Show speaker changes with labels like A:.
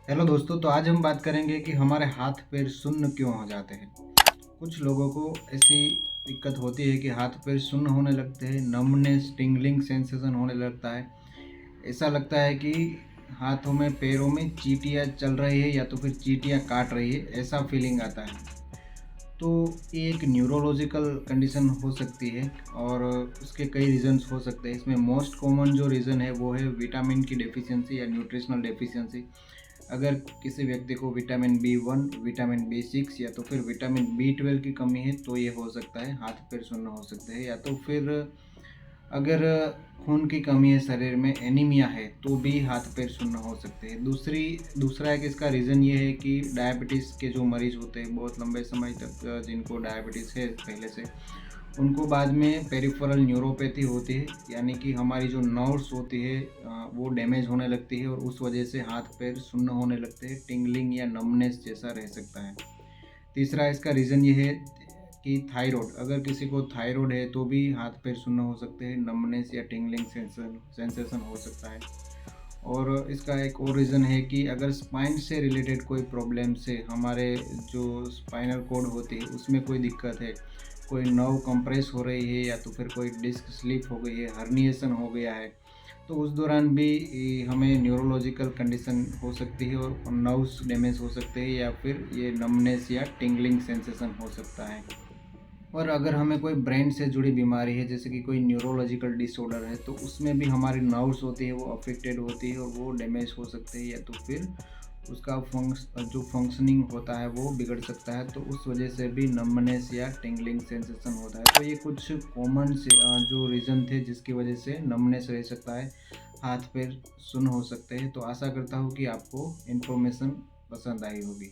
A: Hello दोस्तों, तो आज हम बात करेंगे कि हमारे हाथ पैर सुन्न क्यों हो जाते हैं। कुछ लोगों को ऐसी दिक्कत होती है कि हाथ पैर सुन्न होने लगते हैं, नमनेस टिंगलिंग सेंसेशन होने लगता है। ऐसा लगता है कि हाथों में पैरों में चींटियाँ चल रही है या तो फिर चींटियाँ काट रही है, ऐसा फीलिंग आता है। तो ये एक न्यूरोलॉजिकल कंडीशन हो सकती है और उसके कई रीजंस हो सकते हैं। इसमें मोस्ट कॉमन जो रीज़न है वो है विटामिन की डेफिशिएंसी या न्यूट्रिशनल डेफिशिएंसी। अगर किसी व्यक्ति को विटामिन B1, विटामिन B6 या तो फिर विटामिन B12 की कमी है तो ये हो सकता है, हाथ पैर सुन्न हो सकते हैं। या तो फिर अगर खून की कमी है, शरीर में एनीमिया है, तो भी हाथ पैर सुन्न हो सकते हैं। दूसरा एक इसका रीज़न ये है कि डायबिटीज़ के जो मरीज़ होते हैं बहुत लंबे समय तक, जिनको डायबिटीज़ है पहले से, उनको बाद में पेरिफेरल न्यूरोपैथी होती है, यानी कि हमारी जो नर्व्स होती है वो डैमेज होने लगती है और उस वजह से हाथ पैर सुन्न होने लगते हैं, टिंगलिंग या नमनेस जैसा रह सकता है। तीसरा इसका रीज़न ये है कि थायराइड, अगर किसी को थायराइड है तो भी हाथ पैर सुन्न हो सकते हैं, नमनेस या टिंगलिंग सेंसेशन हो सकता है। और इसका एक और रीज़न है कि अगर स्पाइन से रिलेटेड कोई प्रॉब्लम से, हमारे जो स्पाइनल कॉर्ड होती है उसमें कोई दिक्कत है, कोई नर्व कंप्रेस हो रही है या तो फिर कोई डिस्क स्लिप हो गई है, हर्निएशन हो गया है, तो उस दौरान भी हमें न्यूरोलॉजिकल कंडीशन हो सकती है और नर्व्स डैमेज हो सकते हैं या फिर ये नमनेस या टिंगलिंग सेंसेशन हो सकता है। और अगर हमें कोई ब्रेन से जुड़ी बीमारी है, जैसे कि कोई न्यूरोलॉजिकल डिसऑर्डर है, तो उसमें भी हमारी नर्व्स होती है वो अफेक्टेड होती है और वो डैमेज हो सकते हैं या तो फिर उसका जो फंक्शनिंग होता है वो बिगड़ सकता है, तो उस वजह से भी नंबनेस या टिंगलिंग सेंसेशन होता है। तो ये कुछ कॉमन से जो रीज़न थे जिसकी वजह से नंबनेस रह सकता है, हाथ पैर सुन्न हो सकते हैं। तो आशा करता हूँ कि आपको इन्फॉर्मेशन पसंद आई होगी।